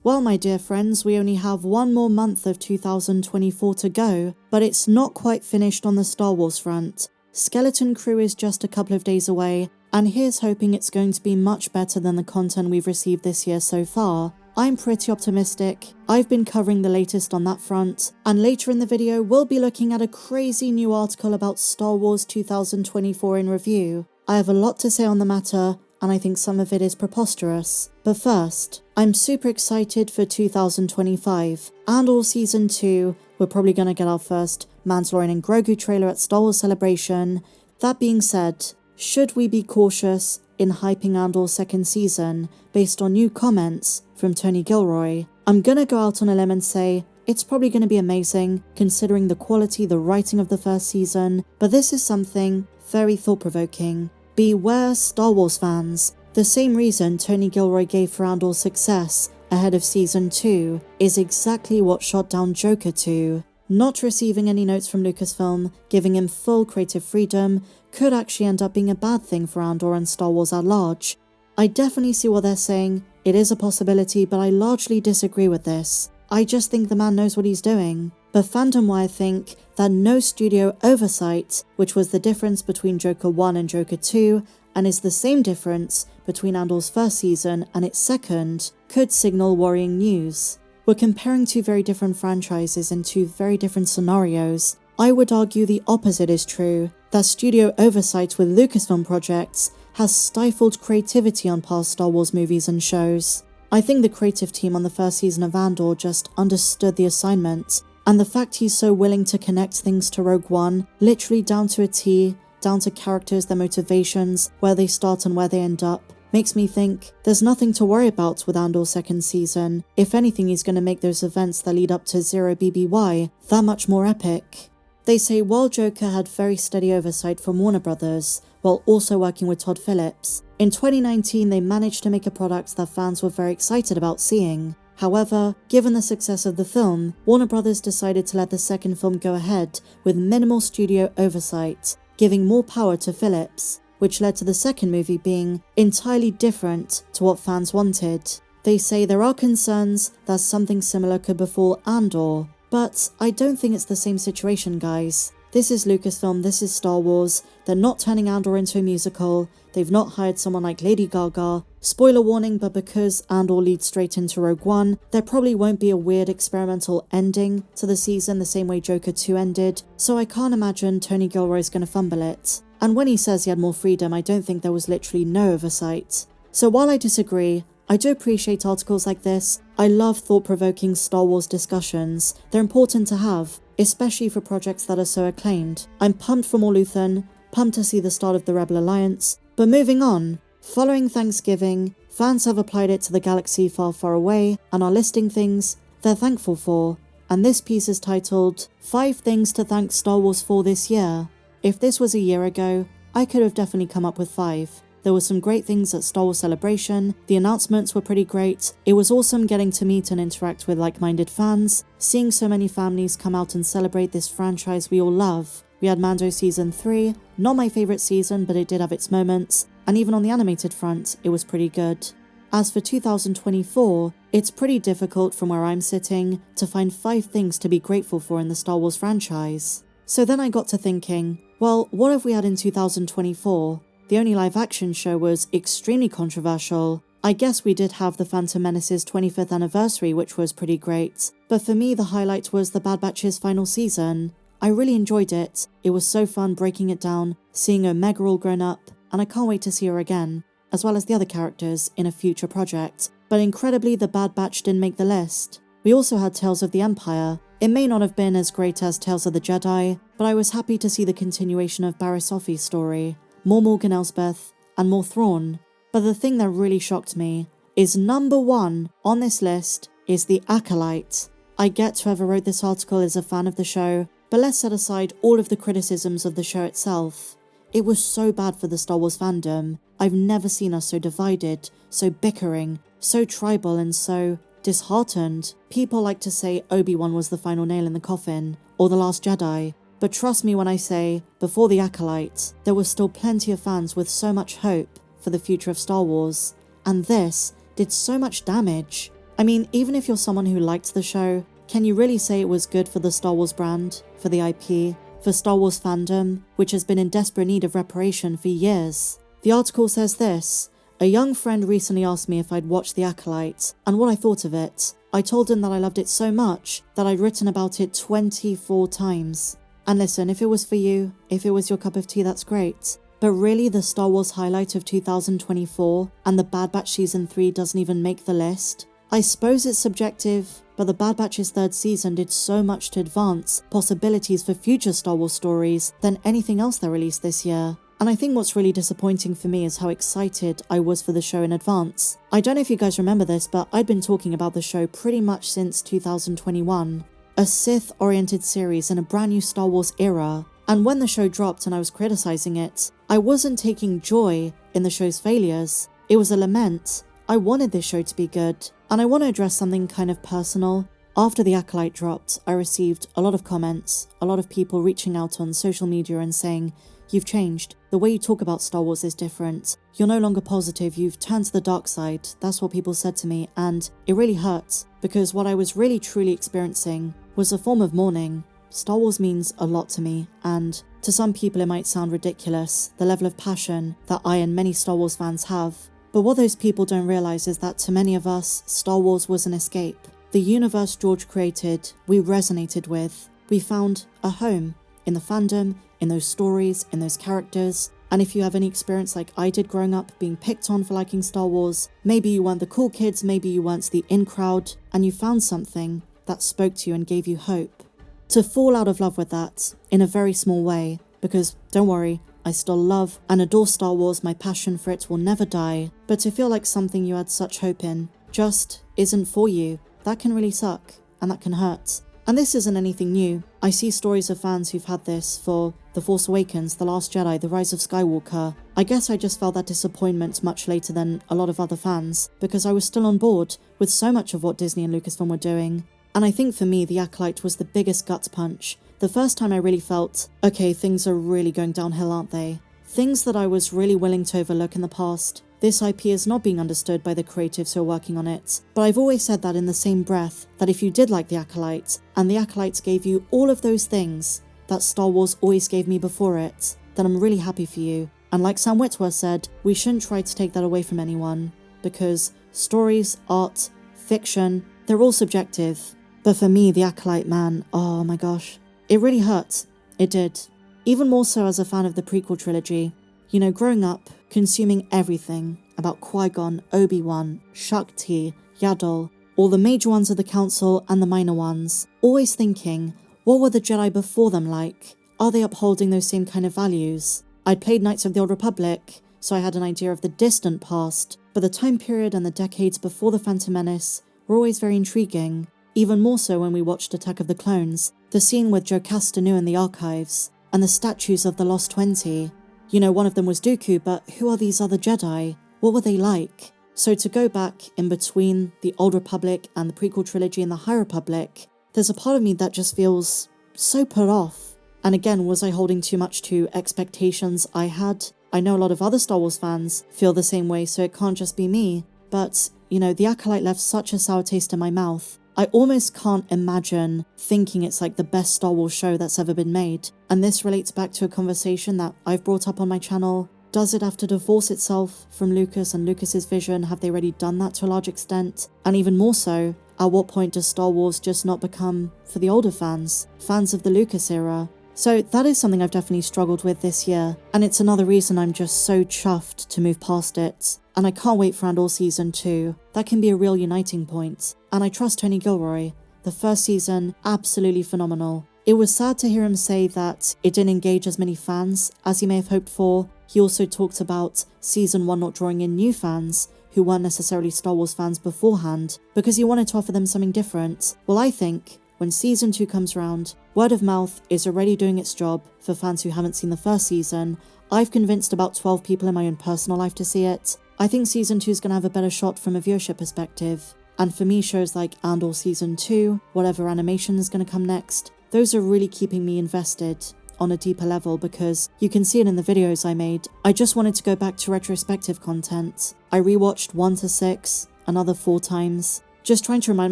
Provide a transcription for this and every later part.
Well, my dear friends, we only have one more month of 2024 to go, but it's not quite finished on the Star Wars front. Skeleton Crew is just a couple of days away, and here's hoping it's going to be much better than the content we've received this year so far. I'm pretty optimistic. I've been covering the latest on that front, and later in the video we'll be looking at a crazy new article about Star Wars 2024 in review. I have a lot to say on the matter, and I think some of it is preposterous. But first, I'm super excited for 2025. Andor Season 2, we're probably going to get our first Mandalorian and Grogu trailer at Star Wars Celebration. That being said, should we be cautious in hyping Andor's second season based on new comments from Tony Gilroy? I'm gonna go out on a limb and say it's probably going to be amazing considering the quality, the writing of the first season, but this is something very thought-provoking. Beware Star Wars fans. The same reason Tony Gilroy gave for Andor's success ahead of Season 2 is exactly what shot down Joker 2. Not receiving any notes from Lucasfilm, giving him full creative freedom, could actually end up being a bad thing for Andor and Star Wars at large. I definitely see what they're saying, it is a possibility, but I largely disagree with this. I just think the man knows what he's doing. But fandom-wise, I think that no studio oversight, which was the difference between Joker 1 and Joker 2, and is the same difference between Andor's first season and its second, could signal worrying news. We're comparing two very different franchises in two very different scenarios. I would argue the opposite is true, that studio oversight with Lucasfilm projects has stifled creativity on past Star Wars movies and shows. I think the creative team on the first season of Andor just understood the assignment, and the fact he's so willing to connect things to Rogue One, literally down to a T, down to characters, their motivations, where they start and where they end up, makes me think there's nothing to worry about with Andor's second season. If anything, he's going to make those events that lead up to Zero BBY that much more epic. They say while Joker had very steady oversight from Warner Brothers, while also working with Todd Phillips, in 2019 they managed to make a product that fans were very excited about seeing. However, given the success of the film, Warner Brothers decided to let the second film go ahead with minimal studio oversight, giving more power to Phillips, which led to the second movie being entirely different to what fans wanted. They say there are concerns that something similar could befall Andor, but I don't think it's the same situation, guys. This is Lucasfilm, this is Star Wars, they're not turning Andor into a musical, they've not hired someone like Lady Gaga. Spoiler warning, but because Andor leads straight into Rogue One, there probably won't be a weird experimental ending to the season the same way Joker 2 ended, so I can't imagine Tony Gilroy's gonna fumble it. And when he says he had more freedom, I don't think there was literally no oversight. So while I disagree, I do appreciate articles like this. I love thought-provoking Star Wars discussions. They're important to have, especially for projects that are so acclaimed. I'm pumped for more Luthen, pumped to see the start of the Rebel Alliance. But moving on, following Thanksgiving, fans have applied it to the galaxy far, far away and are listing things they're thankful for. And this piece is titled, 5 Things to Thank Star Wars for This Year. If this was a year ago, I could have definitely come up with 5. There were some great things at Star Wars Celebration, the announcements were pretty great, it was awesome getting to meet and interact with like-minded fans, seeing so many families come out and celebrate this franchise we all love. We had Mando Season 3, not my favourite season, but it did have its moments, and even on the animated front, it was pretty good. As for 2024, it's pretty difficult from where I'm sitting to find 5 things to be grateful for in the Star Wars franchise. So then I got to thinking, well, what have we had in 2024? The only live-action show was extremely controversial. I guess we did have The Phantom Menace's 25th anniversary, which was pretty great. But for me, the highlight was The Bad Batch's final season. I really enjoyed it. It was so fun breaking it down, seeing Omega all grown up, and I can't wait to see her again, as well as the other characters in a future project. But incredibly, The Bad Batch didn't make the list. We also had Tales of the Empire. It may not have been as great as Tales of the Jedi, but I was happy to see the continuation of Barriss Offee's story. More Morgan Elsbeth, and more Thrawn. But the thing that really shocked me is number 1 on this list is The Acolyte. I get whoever wrote this article is a fan of the show, but let's set aside all of the criticisms of the show itself. It was so bad for the Star Wars fandom. I've never seen us so divided, so bickering, so tribal and so disheartened. People like to say Obi-Wan was the final nail in the coffin, or The Last Jedi. But trust me when I say, before The Acolyte, there was still plenty of fans with so much hope for the future of Star Wars, and this did so much damage. I mean, even if you're someone who liked the show, can you really say it was good for the Star Wars brand, for the IP, for Star Wars fandom, which has been in desperate need of reparation for years? The article says this: a young friend recently asked me if I'd watched The Acolyte and what I thought of it. I told him that I loved it so much that I'd written about it 24 times. And listen, if it was for you, if it was your cup of tea, that's great. But really, the Star Wars highlight of 2024 and the Bad Batch Season 3 doesn't even make the list? I suppose it's subjective, but the Bad Batch's third season did so much to advance possibilities for future Star Wars stories than anything else they released this year. And I think what's really disappointing for me is how excited I was for the show in advance. I don't know if you guys remember this, but I'd been talking about the show pretty much since 2021. A Sith-oriented series in a brand new Star Wars era. And when the show dropped and I was criticizing it, I wasn't taking joy in the show's failures. It was a lament. I wanted this show to be good. And I want to address something kind of personal. After The Acolyte dropped, I received a lot of comments, a lot of people reaching out on social media and saying, "You've changed. The way you talk about Star Wars is different. You're no longer positive. You've turned to the dark side." That's what people said to me, and it really hurt, because what I was really truly experiencing was a form of mourning. Star Wars means a lot to me, and to some people it might sound ridiculous, the level of passion that I and many Star Wars fans have. But what those people don't realize is that to many of us, Star Wars was an escape. The universe George created, we resonated with. We found a home in the fandom, in those stories, in those characters. And if you have any experience like I did growing up, being picked on for liking Star Wars, maybe you weren't the cool kids, maybe you weren't the in crowd, and you found something that spoke to you and gave you hope. To fall out of love with that, in a very small way, because don't worry, I still love and adore Star Wars, my passion for it will never die, but to feel like something you had such hope in just isn't for you, that can really suck, and that can hurt. And this isn't anything new. I see stories of fans who've had this for The Force Awakens, The Last Jedi, The Rise of Skywalker. I guess I just felt that disappointment much later than a lot of other fans, because I was still on board with so much of what Disney and Lucasfilm were doing. And I think for me, The Acolyte was the biggest gut punch. The first time I really felt, okay, things are really going downhill, aren't they? Things that I was really willing to overlook in the past. This IP is not being understood by the creatives who are working on it. But I've always said that in the same breath, that if you did like The Acolyte, and The Acolyte gave you all of those things that Star Wars always gave me before it, then I'm really happy for you. And like Sam Witwer said, we shouldn't try to take that away from anyone, because stories, art, fiction, they're all subjective. But for me, The Acolyte, man, oh my gosh, it really hurt. It did. Even more so as a fan of the prequel trilogy. You know, growing up, consuming everything about Qui-Gon, Obi-Wan, Shakti, Yaddle, all the major ones of the Council and the minor ones, always thinking, what were the Jedi before them like? Are they upholding those same kind of values? I'd played Knights of the Old Republic, so I had an idea of the distant past, but the time period and the decades before the Phantom Menace were always very intriguing, even more so when we watched Attack of the Clones, the scene with Joe Castanew in the archives, and the statues of the Lost 20. You know, one of them was Dooku, but who are these other Jedi? What were they like? So to go back in between the Old Republic and the prequel trilogy and the High Republic, there's a part of me that just feels so put off. And again, was I holding too much to expectations I had? I know a lot of other Star Wars fans feel the same way, so it can't just be me. But, you know, The Acolyte left such a sour taste in my mouth. I almost can't imagine thinking it's like the best Star Wars show that's ever been made. And this relates back to a conversation that I've brought up on my channel. Does it have to divorce itself from Lucas and Lucas's vision? Have they already done that to a large extent? And even more so, at what point does Star Wars just not become for the older fans of the Lucas era? So that is something I've definitely struggled with this year, and it's another reason I'm just so chuffed to move past it. And I can't wait for Andor Season 2. That can be a real uniting point. And I trust Tony Gilroy. The first season, absolutely phenomenal. It was sad to hear him say that it didn't engage as many fans as he may have hoped for. He also talked about Season 1 not drawing in new fans who weren't necessarily Star Wars fans beforehand, because he wanted to offer them something different. Well, I think when Season 2 comes round, word of mouth is already doing its job for fans who haven't seen the first season. I've convinced about 12 people in my own personal life to see it. I think Season 2 is going to have a better shot from a viewership perspective. And for me, shows like Andor Season 2, whatever animation is going to come next, those are really keeping me invested on a deeper level, because you can see it in the videos I made. I just wanted to go back to retrospective content. I rewatched 1 to 6, another 4 times. just trying to remind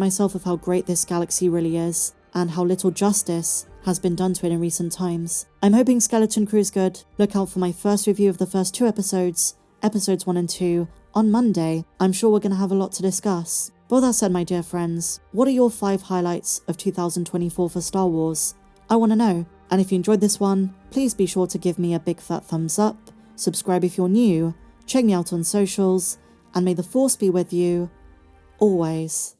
myself of how great this galaxy really is, and how little justice has been done to it in recent times. I'm hoping Skeleton Crew is good. Look out for my first review of the first 2 episodes, episodes 1 and 2, on Monday. I'm sure we're going to have a lot to discuss. But with that said, my dear friends, what are your 5 highlights of 2024 for Star Wars? I want to know. And if you enjoyed this one, please be sure to give me a big fat thumbs up, subscribe if you're new, check me out on socials, and may the Force be with you, always.